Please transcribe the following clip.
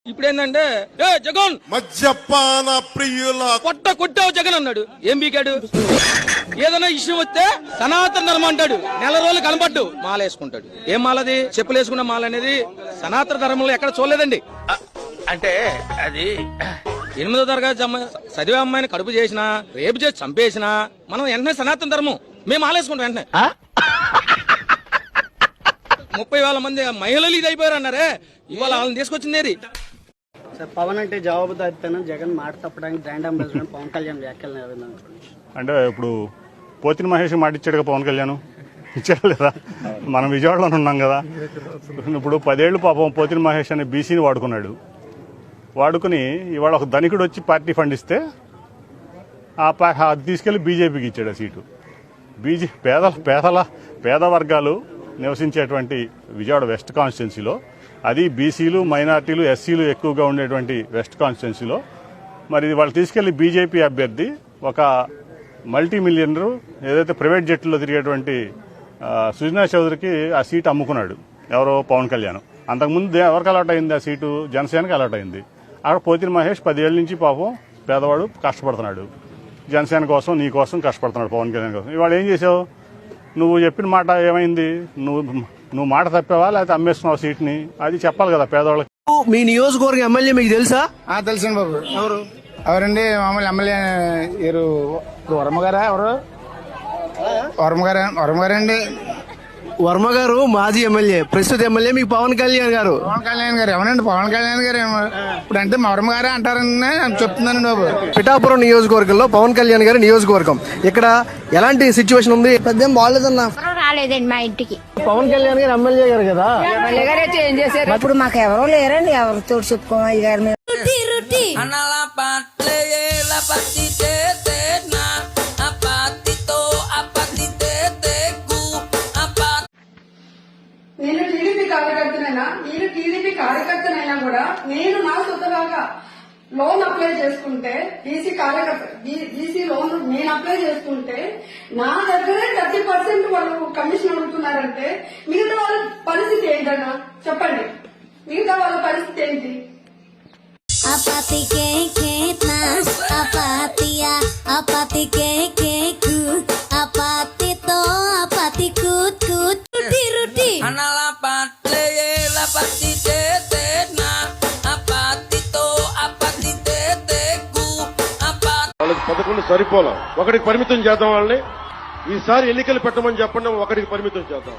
ఇప్పుడు ఏంటంటే ఏ జగన్ మద్యపాన ప్రియుల కొట్టావు జగన్ అన్నాడు. ఏం బీకాడు? ఏదైనా ఇష్యూ వస్తే సనాతన ధర్మం అంటాడు. నెల రోజులు కనబడ్డు మాల వేసుకుంటాడు. ఏం మాలది? చెప్పులు వేసుకున్న మాల అనేది సనాతన ధర్మంలో ఎక్కడ చూడలేదండి. అంటే అది 8వ తరగతి చదివే అమ్మాయిని కడుపు చేసినా రేపు చేసి చంపేసినా మనం వెంటనే సనాతన ధర్మం మేము మాలేసుకుంటాం. వెంటనే 30,000 మంది మహిళలు ఇది అయిపోయారు అన్నారే, ఇవాళ వాళ్ళని తీసుకొచ్చింది. సార్ పవన్ అంటే జవాబుదారితనం, జగన్ మాట తప్పడానికి బ్రాండ్ అంబాసిడర్ పవన్ కళ్యాణ్ వ్యాఖ్యలు అంటే ఇప్పుడు పోతిన మహేష్ మాట ఇచ్చాడుగా పవన్ కళ్యాణ్, ఇచ్చాడు లేదా? మనం విజయవాడలో ఉన్నాం కదా. ఇప్పుడు 10 ఏళ్ళు పాపం పోతిన మహేష్ అనే బీసీని వాడుకుని ఇవాళ ఒక ధనికుడు వచ్చి పార్టీ ఫండ్ ఇస్తే అది తీసుకెళ్లి బీజేపీకి ఇచ్చాడు ఆ సీటు. పేద వర్గాలు నివసించేటువంటి విజయవాడ వెస్ట్ కాన్స్టిట్యున్సీలో, అది బీసీలు, మైనార్టీలు, ఎస్సీలు ఎక్కువగా ఉండేటువంటి వెస్ట్ కాన్స్టిట్యున్సీలో మరి వాళ్ళు తీసుకెళ్లి బీజేపీ అభ్యర్థి ఒక మల్టీ మిలియనరు ఏదైతే ప్రైవేట్ జెట్లో తిరిగేటువంటి సుజనా చౌదరికి ఆ సీటు అమ్ముకున్నాడు. ఎవరో పవన్ కళ్యాణ్. అంతకుముందు ఎవరికి అలాట్ అయింది ఆ సీటు? జనసేనకి అలాట్ అయింది. అక్కడ పోతిన మహేష్ 10 ఏళ్ల నుంచి పాపం పేదవాడు కష్టపడుతున్నాడు. జనసేన కోసం, నీ కోసం కష్టపడుతున్నాడు, పవన్ కళ్యాణ్ కోసం. ఇవాళ ఏం చేసావు? నువ్వు చెప్పిన మాట ఏమైంది? నువ్వు మాట తప్పావా లేకపోతే అమ్మేస్తున్నావు సీట్ని? అది చెప్పాలి కదా పేదవాళ్ళకి. మీ నియోజకవర్గ ఎమ్మెల్యే మీకు తెలుసా? తెలుసండి బాబు. ఎవరండి? మామూలు ఎమ్మెల్యే వర్మ గారా? ఎవరు? వర్మ గారండి. వర్మ గారు మాజీ ఎమ్మెల్యే, ప్రస్తుత ఎమ్మెల్యే మీకు పవన్ కళ్యాణ్ గారు. ఎవరండి పవన్ కళ్యాణ్ గారు? ఇప్పుడు అంటే వర్మ గారే అంటారని చెప్తున్నానండి బాబు. పిఠాపురం నియోజకవర్గంలో పవన్ కళ్యాణ్ గారి నియోజకవర్గం, ఇక్కడ ఎలాంటి సిచ్యువేషన్ ఉంది? పెద్ద బాగాలేదన్నా రాలేదండి మా ఇంటికి. పవన్ కళ్యాణ్ గారు ఎమ్మెల్యే గారు కదా, ఎమ్మెల్యే గారు చేంజ్ చేశారు. ఇప్పుడు మాకు ఎవరో లేరండి, ఎవరితో చెప్పుకోవాలి గారి మీద. నేను టీడీపీ కార్యకర్తనైనా కూడా నేను నా సొంతగా లోన్ అప్లై చేసుకుంటే బీసీ లోన్ నేను అప్లై చేసుకుంటే నా దగ్గరే 30% వాళ్ళు కమిషన్ అడుగుతున్నారంటే మిగతా వాళ్ళ పరిస్థితి ఏంటన్నా చెప్పండి? మిగతా వాళ్ళ పరిస్థితి ఏంటి? వాళ్ళకి 11 సరిపోలా, ఒకటికి పరిమితం చేద్దాం వాళ్ళని. ఈసారి ఎన్నికలు పెట్టమని చెప్పండి, ఒకటికి పరిమితం చేద్దాం.